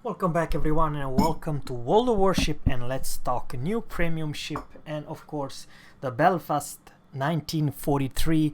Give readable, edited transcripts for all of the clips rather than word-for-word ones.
Welcome back everyone and welcome to World of Warship, and let's talk new premium ship and of course the Belfast 1943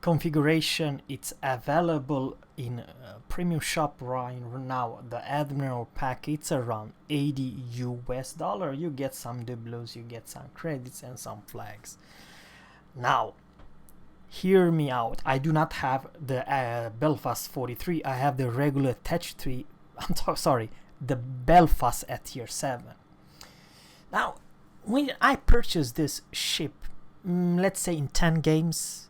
configuration. It's available in premium shop right now. The Admiral pack, it's around $80 US. You get some doubloons, you get some credits and some flags. Now hear me out, I do not have the Belfast 43, I have the regular Tech 3. Sorry, the Belfast at tier 7. Now, when I purchased this ship, let's say in 10 games,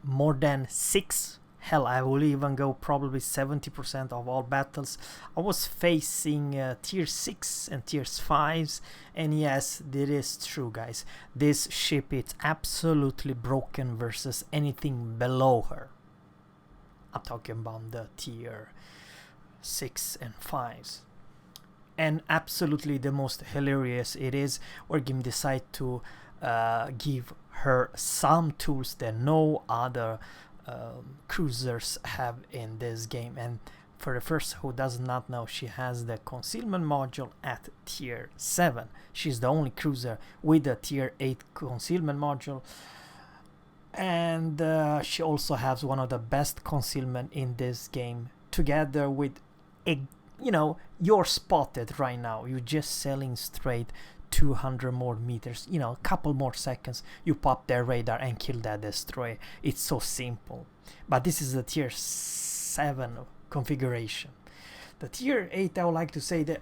more than 6, hell, I will even go probably 70% of all battles, I was facing tier 6 and tier 5s, and yes, it is true, guys. This ship is absolutely broken versus anything below her. I'm talking about the tier 6 and 5s, and absolutely the most hilarious it is where game decide to give her some tools that no other cruisers have in this game. And for the first who does not know, she has the concealment module at tier 7. She's the only cruiser with the tier 8 concealment module, and she also has one of the best concealment in this game, together with you're spotted right now, you're just sailing straight 200 more meters, a couple more seconds, you pop their radar and kill that destroyer. It's so simple. But this is the tier 7 configuration. The tier 8, I would like to say that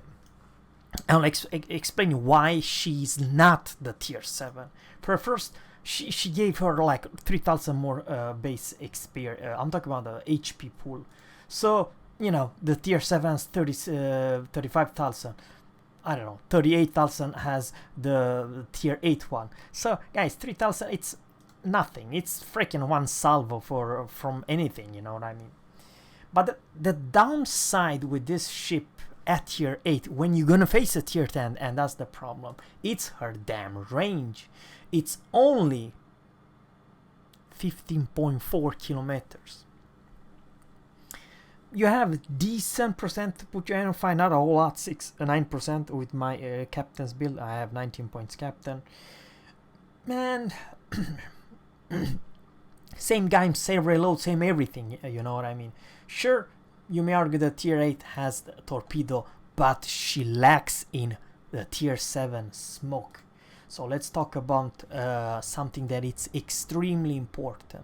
I'll explain why she's not the tier 7. For first, she gave her like 3,000 more base XP. I'm talking about the HP pool. So the tier 7 has 35,000. I don't know, 38,000 has the tier 8 one. So guys, 3,000, it's nothing. It's freaking one salvo from anything, you know what I mean? But the downside with this ship at tier 8, when you're gonna face a tier 10, and that's the problem, it's her damn range. It's only 15.4 kilometers. You have decent percent to put your hand on fire, not a whole lot, 9% with my captain's build. I have 19 points captain. Man, same game, same reload, same everything, you know what I mean? Sure, you may argue that tier 8 has the torpedo, but she lacks in the tier 7 smoke. So let's talk about something that it's extremely important.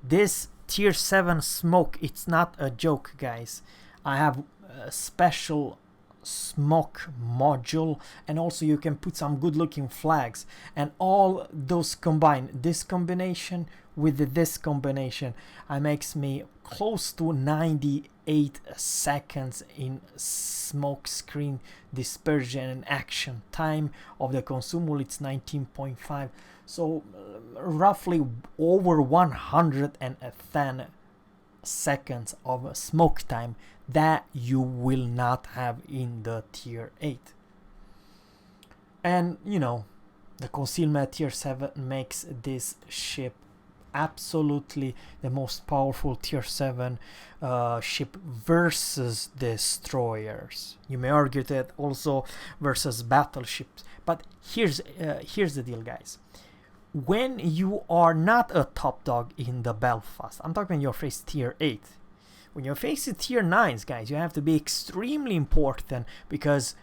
This tier 7 smoke, it's not a joke, guys. I have a special smoke module, and also you can put some good looking flags, and all those combined, this combination with this combination, makes me close to 98 seconds in smoke screen dispersion and action time. Of the consumable, it's 19.5, so roughly over 110 seconds of smoke time that you will not have in the tier 8. And the concealment tier 7 makes this ship absolutely the most powerful tier 7 ship versus destroyers. You may argue that also versus battleships, but here's the deal, guys. When you are not a top dog in the Belfast, I'm talking your face tier 8. When you're facing tier 9s, guys, you have to be extremely important, because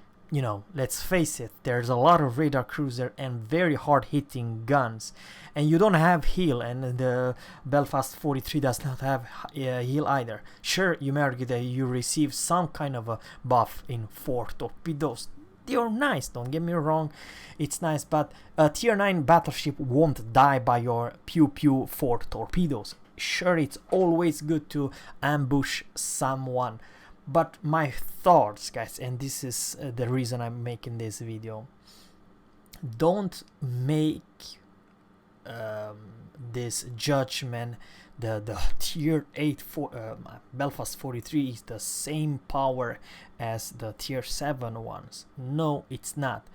let's face it, there's a lot of radar cruiser and very hard hitting guns, and you don't have heal, and the Belfast 43 does not have heal either. Sure, you may argue that you receive some kind of a buff in 4 torpedoes. They are nice, don't get me wrong, it's nice, but a tier 9 battleship won't die by your pew pew 4 torpedoes. Sure, it's always good to ambush someone, but my thoughts, guys, and this is the reason I'm making this video, don't make this judgment the tier 8 for Belfast 43 is the same power as the tier 7 ones. No, it's not.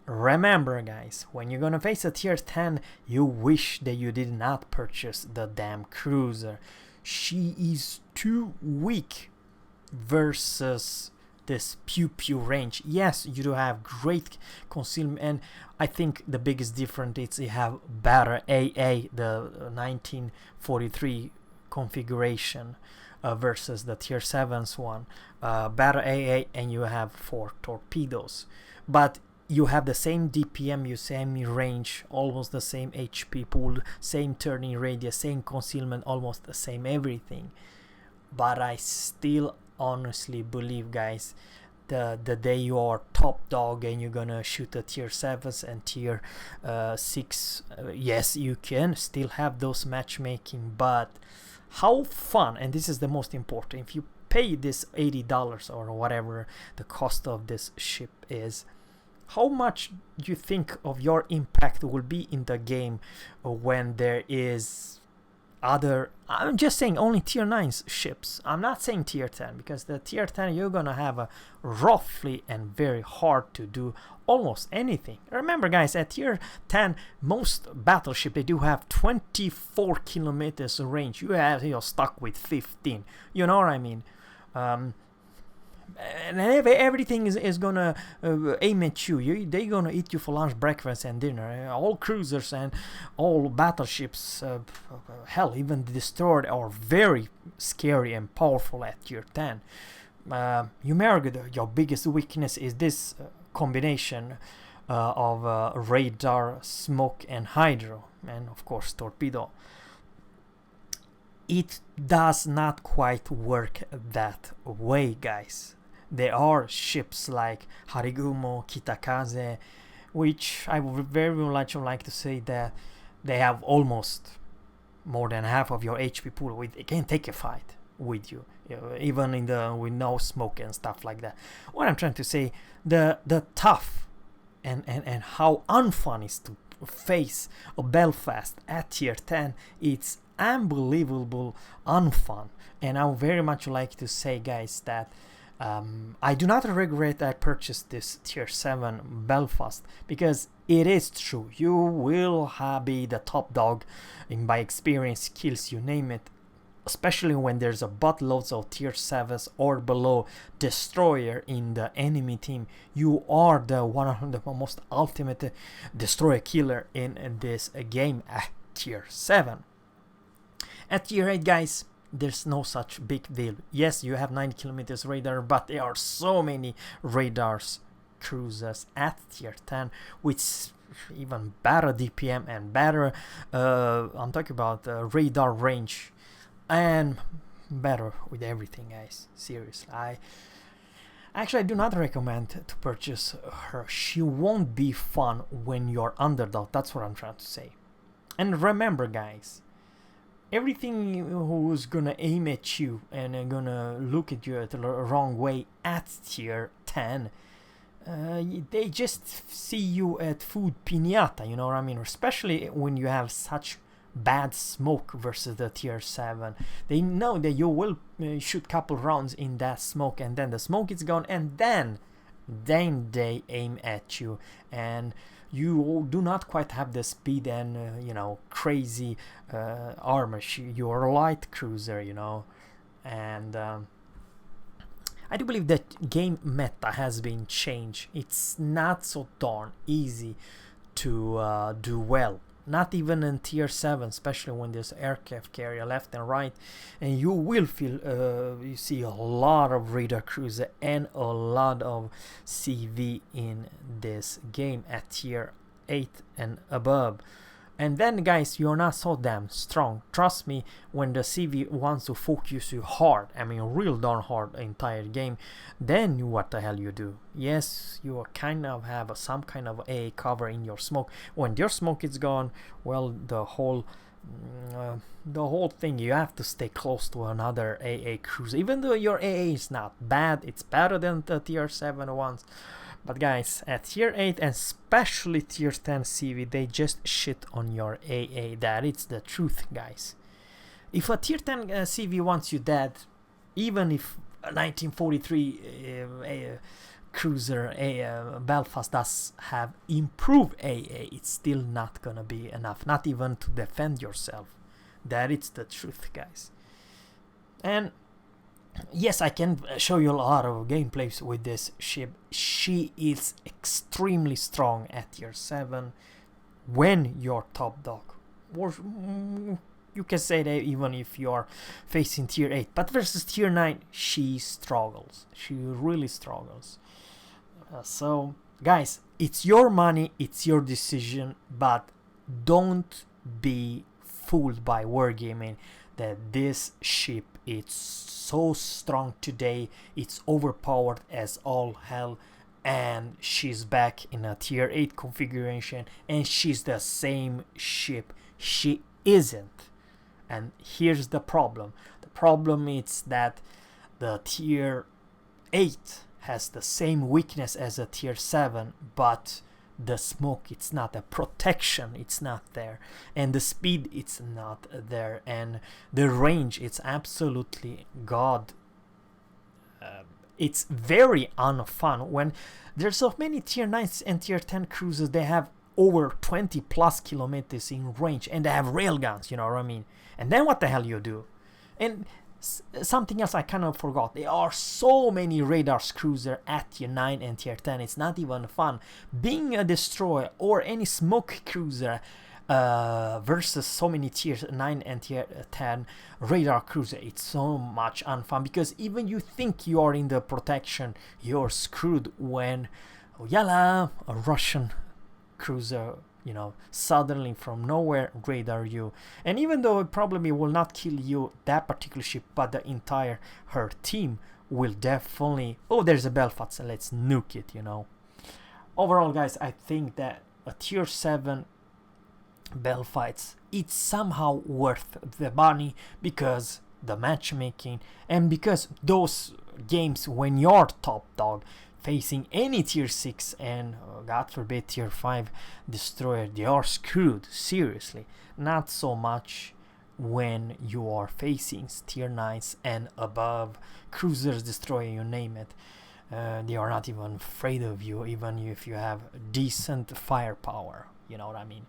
Remember, guys, when you're gonna face a tier 10, you wish that you did not purchase the damn cruiser. She is too weak versus this pew pew range. Yes, you do have great concealment, and I think the biggest difference is you have better AA, the 1943 configuration versus the tier 7's one. Better AA, and you have 4 torpedoes, but you have the same DPM, you same range, almost the same HP pool, same turning radius, same concealment, almost the same everything. But I still honestly believe, guys, the day you are top dog and you're gonna shoot the tier 7s and tier 6, yes, you can still have those matchmaking, but how fun, and this is the most important, if you pay this $80 or whatever the cost of this ship is, how much do you think of your impact will be in the game when there is other, I'm just saying only tier 9 ships, I'm not saying tier 10, because the tier 10 you're gonna have a roughly and very hard to do almost anything. Remember, guys, at tier 10 most battleship they do have 24 kilometers range. You're stuck with 15, you know what I mean. And everything is gonna aim at you. They're gonna eat you for lunch, breakfast, and dinner. All cruisers and all battleships, hell, even the destroyer, are very scary and powerful at tier 10. You may argue that your biggest weakness is this combination of radar, smoke, and hydro, and of course torpedo. It does not quite work that way, guys. There are ships like Harigumo, Kitakaze, which I would very much like to say that they have almost more than half of your HP pool. They can take a fight with you, even with no smoke and stuff like that. What I'm trying to say, the tough and how unfun is to face a Belfast at tier 10, it's unbelievable unfun. And I would very much like to say, guys, that I do not regret I purchased this tier 7 Belfast, because it is true, you will be the top dog in by experience, skills, you name it, especially when there's a buttloads of tier 7s or below destroyer in the enemy team. You are the one of the most ultimate destroyer killer in this game at tier 7. At tier 8, guys, there's no such big deal. Yes, you have 9 kilometers radar, but there are so many radars cruisers at tier 10 with even better DPM and better I'm talking about radar range and better with everything, guys. Seriously, I do not recommend to purchase her. She won't be fun when you're underdog. That's what I'm trying to say. And remember, guys, everything who's gonna aim at you and gonna look at you the wrong way at tier 10, they just see you at food piñata, you know what I mean? Especially when you have such bad smoke versus the tier 7. They know that you will shoot couple rounds in that smoke, and then the smoke is gone, and then they aim at you, and you do not quite have the speed and crazy armor. You're a light cruiser, and I do believe that game meta has been changed. It's not so darn easy to do well, not even in tier 7, especially when there's aircraft carrier left and right, and you will feel you see a lot of radar cruiser and a lot of CV in this game at tier 8 and above. And then, guys, you're not so damn strong. Trust me, when the CV wants to focus you hard, I mean real darn hard the entire game, then what the hell you do? Yes, you kind of have some kind of a cover in your smoke. When your smoke is gone, well, the whole thing, you have to stay close to another AA cruiser. Even though your AA is not bad, it's better than the tier 7 ones. But guys, at tier 8 and especially tier 10 CV, they just shit on your AA. That is the truth, guys. If a tier 10 CV wants you dead, even if a 1943 cruiser Belfast does have improved AA, it's still not gonna be enough, not even to defend yourself. That is the truth, guys. And yes, I can show you a lot of gameplays with this ship. She is extremely strong at tier 7 when you're top dog. Or you can say that even if you're facing tier 8. But versus tier 9, she struggles. She really struggles. So, guys, it's your money, it's your decision, but don't be fooled by wargaming that this ship is so strong today, it's overpowered as all hell, and she's back in a tier 8 configuration, and she's the same ship. She isn't. And here's the problem. The problem is that the tier 8 has the same weakness as a tier 7, but the smoke, it's not, the protection, it's not there, and the speed, it's not there, and the range, it's absolutely god. It's very unfun when there's so many tier 9s and tier 10 cruisers. They have over 20 plus kilometers in range, and they have railguns, you know what I mean? And then what the hell you do? And something else I kind of forgot. There are so many radars cruiser at tier 9 and tier 10. It's not even fun. Being a destroyer or any smoke cruiser versus so many tier 9 and tier 10 radar cruiser, it's so much unfun, because even you think you are in the protection, you're screwed when yalla, a Russian cruiser, you know, suddenly from nowhere radar you. And even though it probably will not kill you, that particular ship, but the entire her team will definitely, oh, there's a Belfast, let's nuke it, you know. Overall, guys, I think that a tier 7 Belfast, it's somehow worth the money, because the matchmaking, and because those games when you're top dog facing any tier 6 and god forbid tier 5 destroyer, they are screwed, seriously. Not so much when you are facing tier 9s and above, cruisers, destroyer, you name it. They are not even afraid of you, even if you have decent firepower, you know what I mean?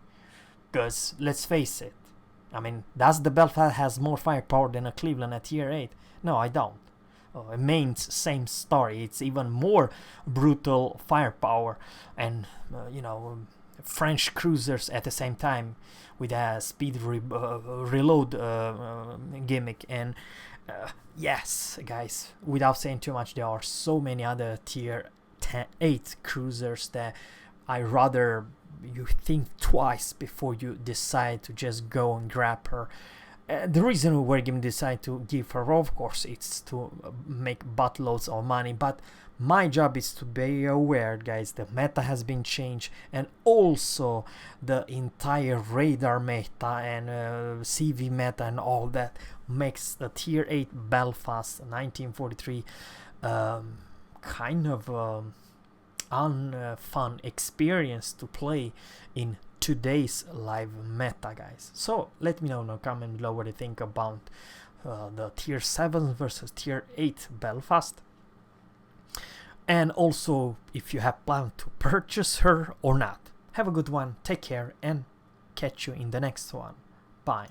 Because let's face it, I mean, does the Belfast has more firepower than a Cleveland at tier 8? No, I don't. Main's same story. It's even more brutal firepower, and you know, French cruisers at the same time with a speed reload gimmick. And yes, guys, without saying too much, there are so many other tier 8 cruisers that I rather you think twice before you decide to just go and grab her. The reason wargaming decide to give her, of course, it's to make buttloads of money, but my job is to be aware, guys, the meta has been changed, and also the entire radar meta and CV meta and all that makes the tier 8 Belfast 1943 kind of unfun experience to play in today's live meta, guys. So let me know in the comment below what you think about the tier 7 versus tier 8 Belfast, and also if you have planned to purchase her or not. Have a good one, take care, and catch you in the next one. Bye.